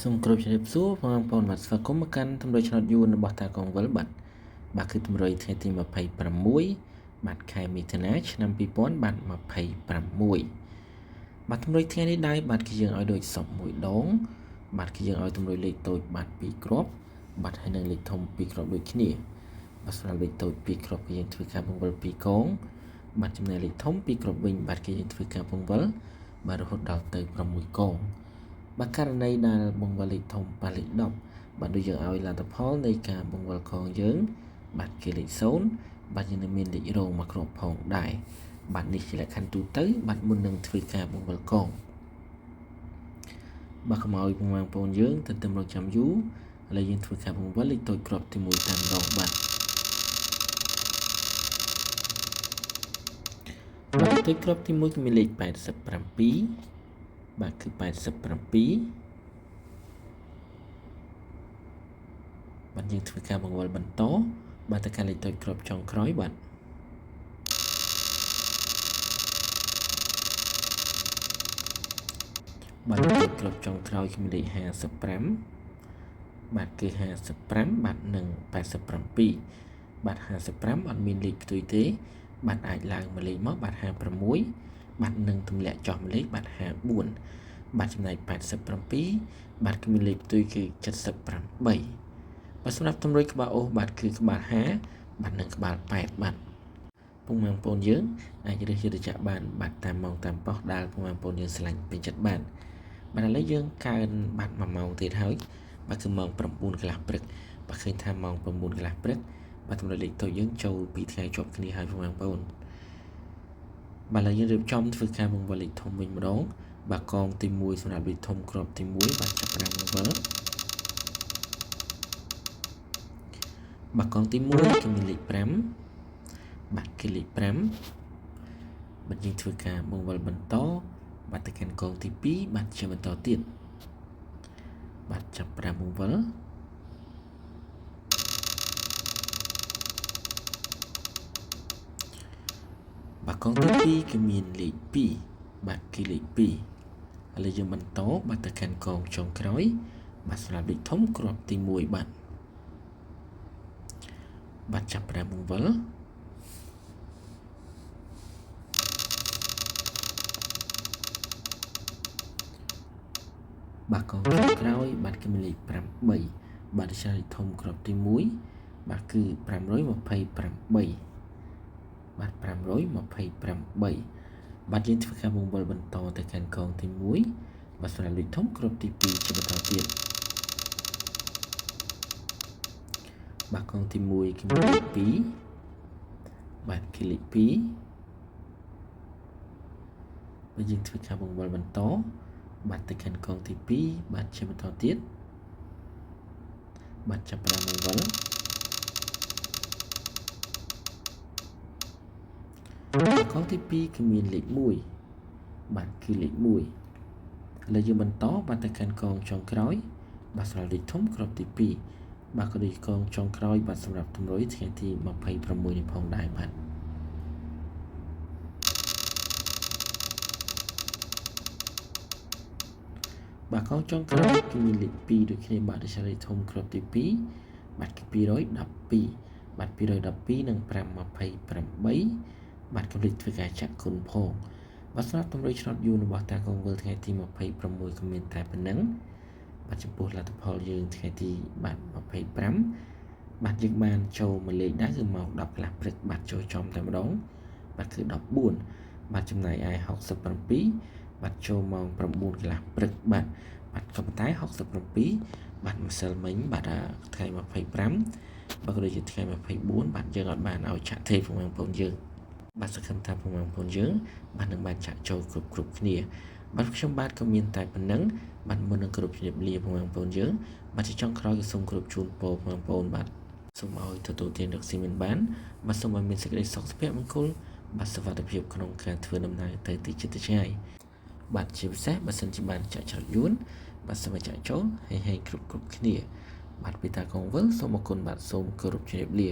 សូមគោរពជំរាបសួរបងប្អូនបាទស្វាគមន៍មកកាន់ទម្រង់ឆ្នោតយួនរបស់តាកងវិលបាទគឺទម្រង់ថ្ងៃទី26បាទខែមិថុនាឆ្នាំ2026បាទទម្រង់ថ្ងៃនេះដែរបាទគឺយើងឲ្យដូចសពមួយដងបាទគឺយើងឲ្យទម្រង់លេខតូចបាទ2គ្រាប់បាទហើយនឹងលេខធំ2គ្រាប់ដូចគ្នាបាទសម្រាប់លេខតូច2គ្រាប់គឺយើងធ្វើការបង្វិល2កងបាទចំណែកលេខធំ2គ្រាប់វិញបាទគឺយើងធ្វើការបង្វិលបាទរហូតដល់ទៅ6កងបាទករណីដែលបង្វិលលេខធំបាទលេខ10បាទដូចយើងឲ្យលទ្ធផលនៃការបង្វិលកងយើងបាទគឺលេខ0បាទយើងនឹងមានលេខរងមួយគ្រាប់ផងដែរបាទនេះជាលក្ខខណ្ឌទូទៅបាទមុននឹងធ្វើការបង្វិលកងបាទកុំឲ្យបងប្អូនយើងទន្ទឹមរង់ចាំយូរឥឡូវយើងធ្វើការបង្វិលលេខតូចគ្រាប់ទី1តាមដងបាទតូចគ្រាប់ទី1គឺមានលេខ87បាទគឺ87បាទយើងធ្វើការបង្វិលបន្តបាទទៅកាន់លេខតូចគ្រាប់ចុងក្រោយបាទបាទលេខតូចគ្រាប់ចុងក្រោយគឺមានលេខ55បាទគឺ55បាទនិង87បាទ55អត់មានលេខផ្ទុយទេបាទអាចឡើងមួយលេខមកបាទ56បាទនឹងទម្លាក់ចុះមួយលេខបាទ54បាទចំណែក87បាទគឺមានលេខផ្ទុយគឺ78បាទសម្រាប់ទម្រង់ក្បាលអូសបាទគឺក្បាល50បាទនិងក្បាល8បាទបងប្អូនយើងអាចរើសយកទៅចាក់បានបាទតាមម៉ោងតាមប៉ុស្តិ៍ដែលបងប្អូនយើងឆ្លាញ់ពេញចិត្តបានបាទឥឡូវយើងកើនបាទ1ម៉ោងទៀតហើយបាទគឺម៉ោង9កន្លះព្រឹកបាទឃើញថាម៉ោង9កន្លះព្រឹកបាទទម្រង់លេខតូចយើងចូល2ថ្ងៃជាប់គ្នាហើយបងប្អូនបាទឥឡូវយើងរៀបចំធ្វើការបង្វិលលេខធំវិញម្ដងបាទកងទី1សម្រាប់លេខធំគ្រាប់ទី1បាទចាប់ផ្ដើមបង្វិលបាទកងទី1គឺមានលេខ5បាទគឺលេខ5បាទយើងធ្វើការបង្វិលបន្តបាទទៅកាន់កងទី2បាទជាបន្តទៀតបាទចាប់ផ្ដើមបង្វិលបាទកងទី2គឺមានលេខ2បាទគឺលេខ2ឥឡូវយើងបន្តបាទទៅកាន់កងចុងក្រោយបាទសម្រាប់លេខធំគ្រាប់ទី1បាទចាប់ផ្ដើមបង្វិលបាទកងចុងក្រោយបាទគឺមានលេខ8បាទលេខធំគ្រាប់ទី1បាទគឺ528បាទ528បាទយើងធ្វើការបង្វិលបន្តទៅកាន់កងទី1បាទសម្រាប់លេខធំគ្រាប់ទី2ជាបន្តទៀតបាទកងទី1គឺលេខ2បាទគឺលេខ2បាទយើងធ្វើការបង្វិលបន្តបាទទៅកាន់កងទី2បាទជាបន្តទៀតបាទចាប់ផ្ដើមបង្វិលកងទី2គឺមានលេខ1បាទគឺលេខ1ឥឡូវយើងបន្តបាទទៅកាន់កងចុងក្រោយបាទសម្រាប់លេខធំគ្រាប់ទី2បាទក៏ដូចកងចុងក្រោយបាទសម្រាប់ទម្រង់ថ្ងៃទី26នេះផងដែរបាទបាទកងចុងក្រោយគឺមានលេខ2ដូចគ្នាបាទដូចលេខធំគ្រាប់ទី2បាទគឺ212បាទ212និង528បាទកំលេចធ្វើការចាក់គុណផងបាទសម្រាប់ទម្រង់ឆ្នោតយូររបស់តាកងវិលថ្ងៃទី26ក៏មានតែប៉ុណ្្នឹងបាទចំពោះលទ្ធផលយើងថ្ងៃទីបាទ25បាទយើងបានចូលមួយលេខដែរគឺម៉ោង10កន្លះព្រឹកបាទចូលចំតែម្ដងបាទគឺ14បាទចំណែកឯ67បាទចូលម៉ោង9កន្លះព្រឹកបាទក៏ប៉ុន្តែ67បាទម្សិលមិញបាទថ្ងៃ25បាទក៏ដូចជាថ្ងៃ24បាទយើងអត់បានឲ្យឆាក់ទេបងប្អូនយើងបាទសង្ឃឹមថាបងប្អូនយើងបាទនឹងបានចាក់ចូលគ្រប់គ្នាបាទខ្ញុំបាទក៏មានតែប៉ុណ្្នឹងបាទមុននឹងគ្រប់ជំរាបលាបងប្អូនយើងបាទជាចុងក្រោយក៏សូមគោរពជូនពរបងប្អូនបាទសូមឲ្យទទួលទានរកស៊ីមានបានបាទសូមឲ្យមានសេចក្តីសុខសុភមង្គលបាទសុវត្ថិភាពក្នុងការធ្វើដំណើរទៅទីជិតឆ្ងាយបាទជាពិសេសបើសិនជាបានចាក់ច្រត់យួនបាទសូមចាក់ចូលហើយគ្រប់គ្នាបាទពីតាកងវិលសូមអរគុណបាទសូមគោរពជំរាបលា